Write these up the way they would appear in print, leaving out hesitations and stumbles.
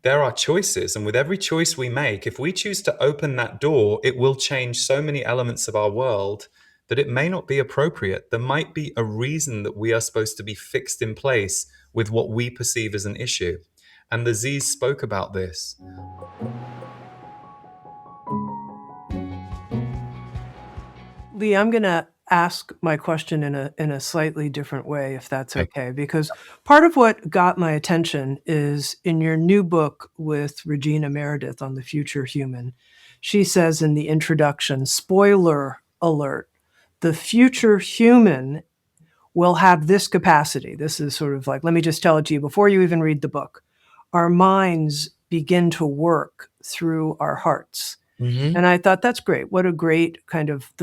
there are choices. And with every choice we make, if we choose to open that door, it will change so many elements of our world that it may not be appropriate. There might be a reason that we are supposed to be fixed in place with what we perceive as an issue. And the Z's spoke about this. Lee, I'm going to ask my question in a slightly different way, if that's Okay. okay, because part of what got my attention is in your new book with Regina Meredith on the future human. She says in the introduction, spoiler alert, the future human will have this capacity. This is sort of like, let me just tell it to you before you even read the book. Our minds begin to work through our hearts. Mm-hmm. And I thought that's great. What a great kind of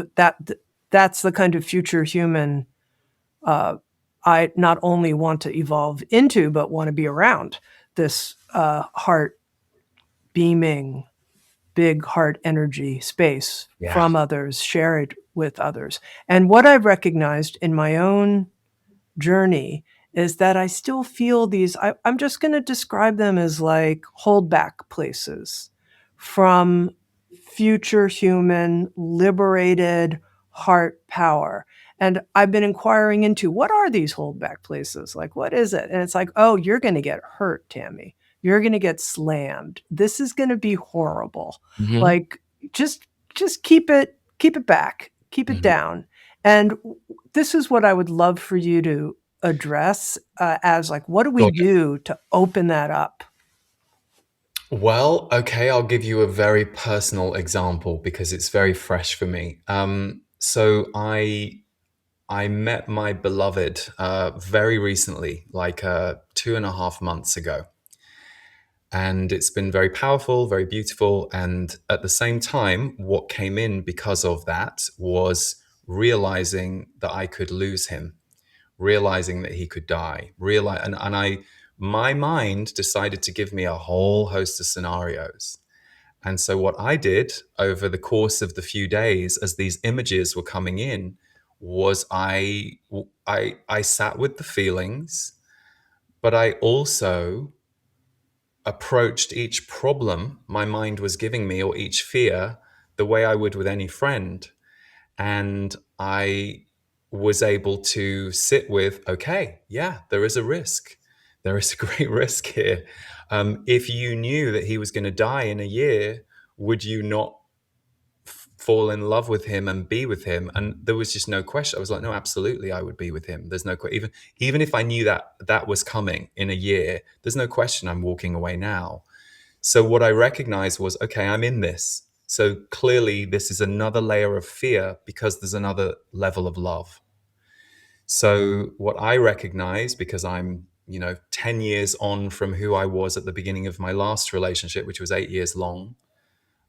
that's the kind of future human I not only want to evolve into, but want to be around. This heart beaming, big heart energy space Yeah. from others, share it with others. And what I've recognized in my own journey is that I still feel these, I'm just going to describe them as like holdback places from future human liberated heart power. And I've been inquiring into what are these holdback places? Like, what is it? And it's like, oh, you're going to get hurt, Tammy. You're going to get slammed. This is going to be horrible. Mm-hmm. Like, just keep it back, keep it Mm-hmm. down. And this is what I would love for you to address as like, what do we do to open that up? Well, okay, I'll give you a very personal example because it's very fresh for me. So I met my beloved very recently, like 2.5 months ago. And it's been very powerful, very beautiful. And at the same time, what came in because of that was realizing that I could lose him, realizing that he could die, my mind decided to give me a whole host of scenarios. And so what I did over the course of the few days as these images were coming in was I sat with the feelings, but I also approached each problem my mind was giving me or each fear the way I would with any friend. And I was able to sit with, okay, yeah, there is a risk. There is a great risk here. If you knew that he was going to die in a year, would you not fall in love with him and be with him? And there was just no question. I was like, no, absolutely, I would be with him. There's no even if I knew that that was coming in a year, there's no question I'm walking away now. So what I recognized was, okay, I'm in this. So clearly this is another layer of fear because there's another level of love. So what I recognize, because I'm, 10 years on from who I was at the beginning of my last relationship, which was 8 years long,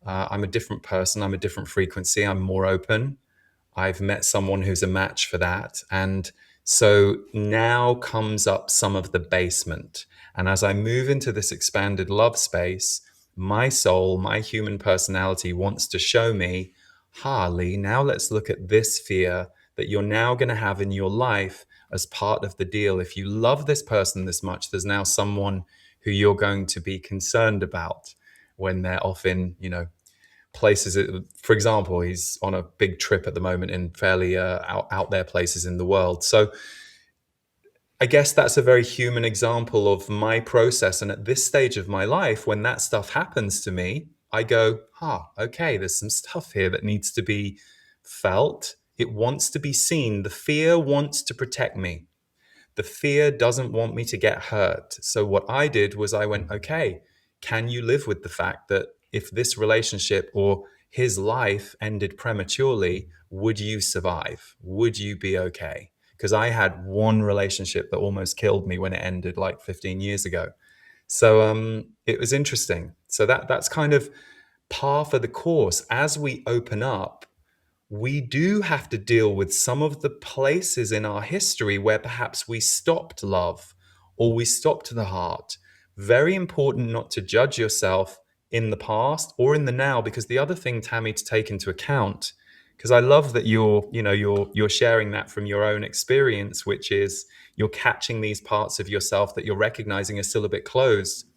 I'm a different person. I'm a different frequency. I'm more open. I've met someone who's a match for that. And so now comes up some of the basement. And as I move into this expanded love space, my soul, my human personality wants to show me, Lee, now let's look at this fear that you're now going to have in your life as part of the deal. If you love this person this much, there's now someone who you're going to be concerned about when they're off in, places. For example, he's on a big trip at the moment in fairly out there places in the world. So I guess that's a very human example of my process. And at this stage of my life, when that stuff happens to me, I go, okay, there's some stuff here that needs to be felt. It wants to be seen. The fear wants to protect me. The fear doesn't want me to get hurt. So what I did was I went, okay, can you live with the fact that if this relationship or his life ended prematurely, would you survive? Would you be okay? Because I had one relationship that almost killed me when it ended like 15 years ago. So it was interesting. So that's kind of par for the course. As we open up, we do have to deal with some of the places in our history where perhaps we stopped love or we stopped the heart. Very important not to judge yourself in the past or in the now, because the other thing, Tammy, to take into account, because I love that you're sharing that from your own experience, which is you're catching these parts of yourself that you're recognizing are still a bit closed.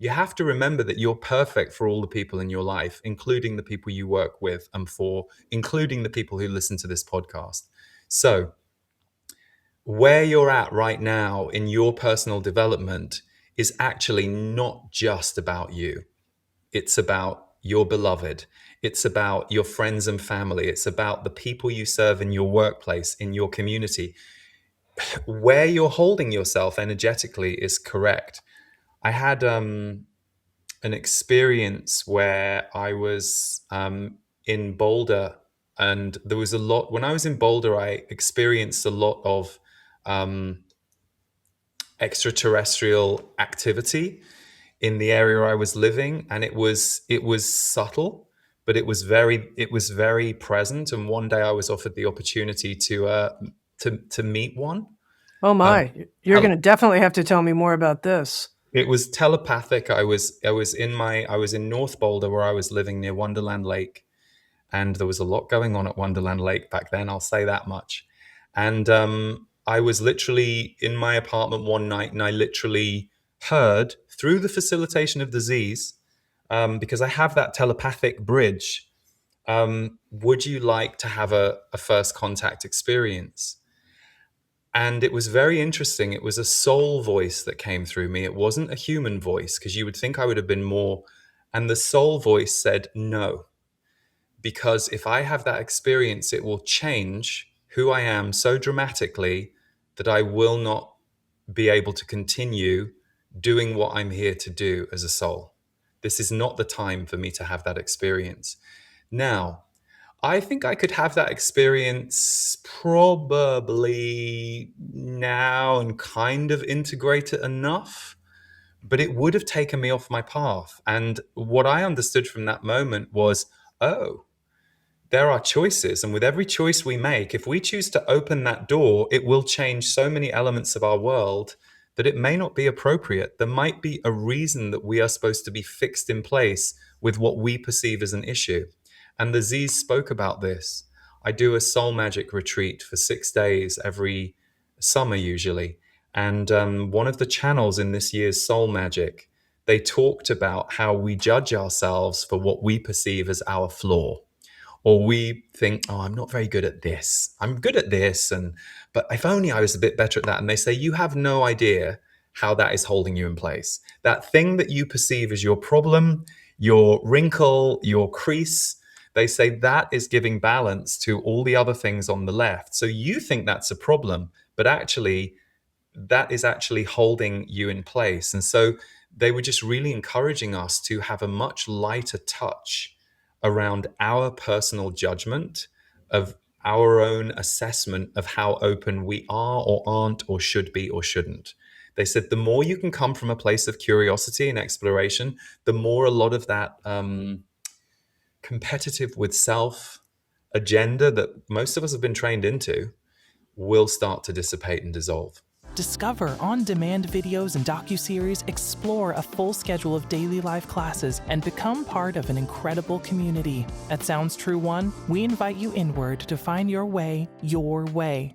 You have to remember that you're perfect for all the people in your life, including the people you work with and for including the people who listen to this podcast. So where you're at right now in your personal development is actually not just about you. It's about your beloved. It's about your friends and family. It's about the people you serve in your workplace, in your community. Where you're holding yourself energetically is correct. I had an experience where I was in Boulder, and there was a lot. When I was in Boulder, I experienced a lot of um, extraterrestrial activity in the area I was living, and it was subtle, but it was very present. And one day I was offered the opportunity to meet one. Oh Um, my, you're gonna definitely have to tell me more about this. it was telepathic. I was in North Boulder, where I was living near Wonderland Lake, and there was a lot going on at Wonderland Lake back then. I'll say that much. And I was literally in my apartment one night, and I literally heard through the facilitation of disease, because I have that telepathic bridge. Would you like to have a first contact experience? And it was very interesting. It was a soul voice that came through me. It wasn't a human voice, because you would think I would have been more. And the soul voice said, no, because if I have that experience, it will change who I am so dramatically that I will not be able to continue doing what I'm here to do as a soul. This is not the time for me to have that experience. Now, I think I could have that experience probably now and kind of integrate it enough, but it would have taken me off my path. And what I understood from that moment was, oh, there are choices. And with every choice we make, if we choose to open that door, it will change so many elements of our world that it may not be appropriate. There might be a reason that we are supposed to be fixed in place with what we perceive as an issue. And the Z's spoke about this. I do a soul magic retreat for 6 days every summer, usually. And one of the channels in this year's soul magic, they talked about how we judge ourselves for what we perceive as our flaw, or we think, oh, I'm not very good at this. I'm good at this, but if only I was a bit better at that. And they say, you have no idea how that is holding you in place. That thing that you perceive as your problem, your wrinkle, your crease, they say that is giving balance to all the other things on the left. So you think that's a problem, but actually that is actually holding you in place. And so they were just really encouraging us to have a much lighter touch around our personal judgment of our own assessment of how open we are or aren't or should be or shouldn't. They said the more you can come from a place of curiosity and exploration, the more a lot of that competitive with self agenda that most of us have been trained into will start to dissipate and dissolve. Discover on-demand videos and docuseries, explore a full schedule of daily live classes, and become part of an incredible community. At Sounds True One, we invite you inward to find your way, your way.